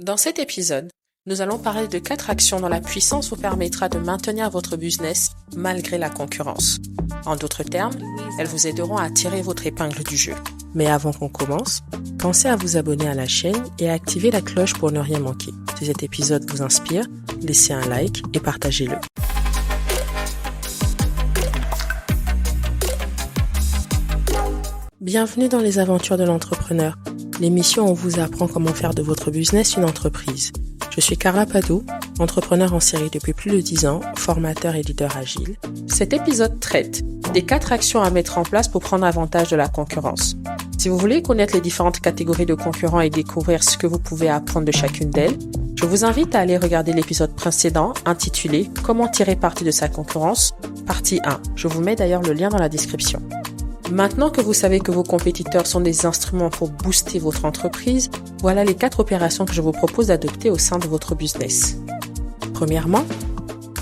Dans cet épisode, nous allons parler de 4 actions dont la puissance vous permettra de maintenir votre business malgré la concurrence. En d'autres termes, elles vous aideront à tirer votre épingle du jeu. Mais avant qu'on commence, pensez à vous abonner à la chaîne et à activer la cloche pour ne rien manquer. Si cet épisode vous inspire, laissez un like et partagez-le. Bienvenue dans les aventures de l'entrepreneur, l'émission où on vous apprend comment faire de votre business une entreprise. Je suis Carla Padou, entrepreneur en série depuis plus de 10 ans, formateur et leader agile. Cet épisode traite des 4 actions à mettre en place pour prendre avantage de la concurrence. Si vous voulez connaître les différentes catégories de concurrents et découvrir ce que vous pouvez apprendre de chacune d'elles, je vous invite à aller regarder l'épisode précédent intitulé « Comment tirer parti de sa concurrence ?» partie 1. Je vous mets d'ailleurs le lien dans la description. Maintenant que vous savez que vos compétiteurs sont des instruments pour booster votre entreprise, voilà les 4 opérations que je vous propose d'adopter au sein de votre business. Premièrement,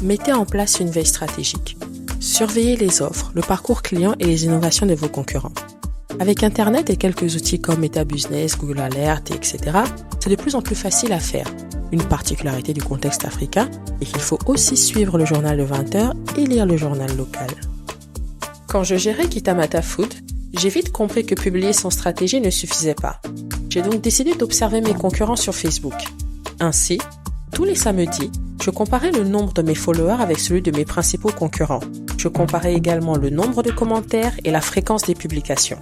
mettez en place une veille stratégique. Surveillez les offres, le parcours client et les innovations de vos concurrents. Avec Internet et quelques outils comme MetaBusiness, Google Alert, etc., c'est de plus en plus facile à faire. Une particularité du contexte africain est qu'il faut aussi suivre le journal de 20h et lire le journal local. Quand je gérais Kitamata Food, j'ai vite compris que publier son stratégie ne suffisait pas. J'ai donc décidé d'observer mes concurrents sur Facebook. Ainsi, tous les samedis, je comparais le nombre de mes followers avec celui de mes principaux concurrents. Je comparais également le nombre de commentaires et la fréquence des publications.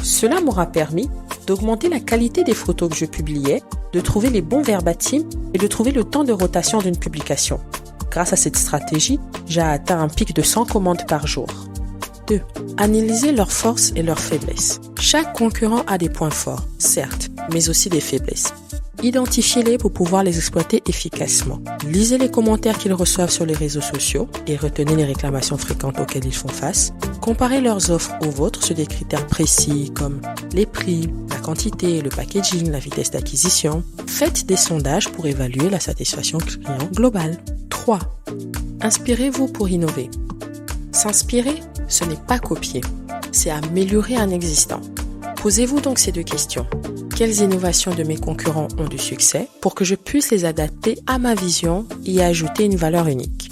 Cela m'aura permis d'augmenter la qualité des photos que je publiais, de trouver les bons verbatims et de trouver le temps de rotation d'une publication. Grâce à cette stratégie, j'ai atteint un pic de 100 commandes par jour. 2. Analysez leurs forces et leurs faiblesses. Chaque concurrent a des points forts, certes, mais aussi des faiblesses. Identifiez-les pour pouvoir les exploiter efficacement. Lisez les commentaires qu'ils reçoivent sur les réseaux sociaux et retenez les réclamations fréquentes auxquelles ils font face. Comparez leurs offres aux vôtres sur des critères précis comme les prix, la quantité, le packaging, la vitesse d'acquisition. Faites des sondages pour évaluer la satisfaction client globale. 3. Inspirez-vous pour innover. S'inspirer, ce n'est pas copier, c'est améliorer un existant. Posez-vous donc ces 2 questions. Quelles innovations de mes concurrents ont du succès pour que je puisse les adapter à ma vision et y ajouter une valeur unique?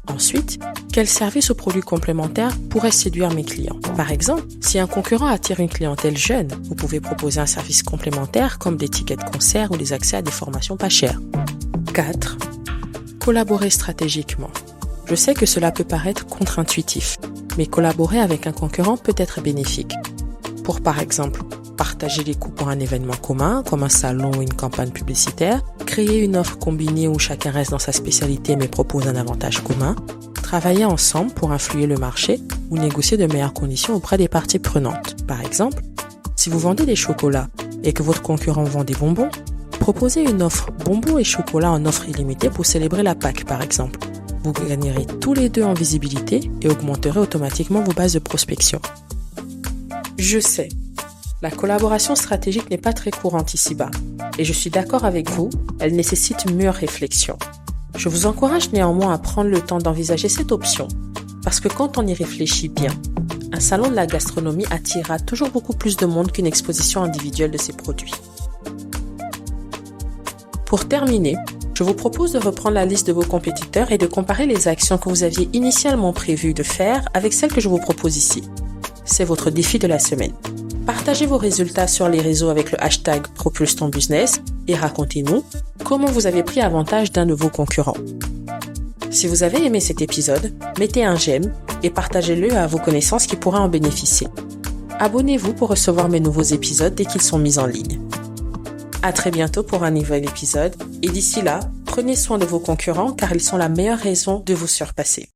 Ensuite, quels services ou produits complémentaires pourraient séduire mes clients? Par exemple, si un concurrent attire une clientèle jeune, vous pouvez proposer un service complémentaire comme des tickets de concert ou des accès à des formations pas chères. 4. Collaborer stratégiquement. Je sais que cela peut paraître contre-intuitif, mais collaborer avec un concurrent peut être bénéfique. Pour par exemple, partager les coûts pour un événement commun, comme un salon ou une campagne publicitaire, créer une offre combinée où chacun reste dans sa spécialité mais propose un avantage commun, travailler ensemble pour influer le marché ou négocier de meilleures conditions auprès des parties prenantes. Par exemple, si vous vendez des chocolats et que votre concurrent vend des bonbons, proposez une offre bonbons et chocolat en offre illimitée pour célébrer la Pâques par exemple. Vous gagnerez tous les 2 en visibilité et augmenterez automatiquement vos bases de prospection. Je sais, la collaboration stratégique n'est pas très courante ici-bas, et je suis d'accord avec vous, elle nécessite mûre réflexion. Je vous encourage néanmoins à prendre le temps d'envisager cette option, parce que quand on y réfléchit bien, un salon de la gastronomie attirera toujours beaucoup plus de monde qu'une exposition individuelle de ses produits. Pour terminer, je vous propose de reprendre la liste de vos compétiteurs et de comparer les actions que vous aviez initialement prévu de faire avec celles que je vous propose ici. C'est votre défi de la semaine. Partagez vos résultats sur les réseaux avec le hashtag #PropulseTonBusiness et racontez-nous comment vous avez pris avantage d'un de vos concurrents. Si vous avez aimé cet épisode, mettez un j'aime et partagez-le à vos connaissances qui pourraient en bénéficier. Abonnez-vous pour recevoir mes nouveaux épisodes dès qu'ils sont mis en ligne. À très bientôt pour un nouvel épisode et d'ici là, prenez soin de vos concurrents car ils sont la meilleure raison de vous surpasser.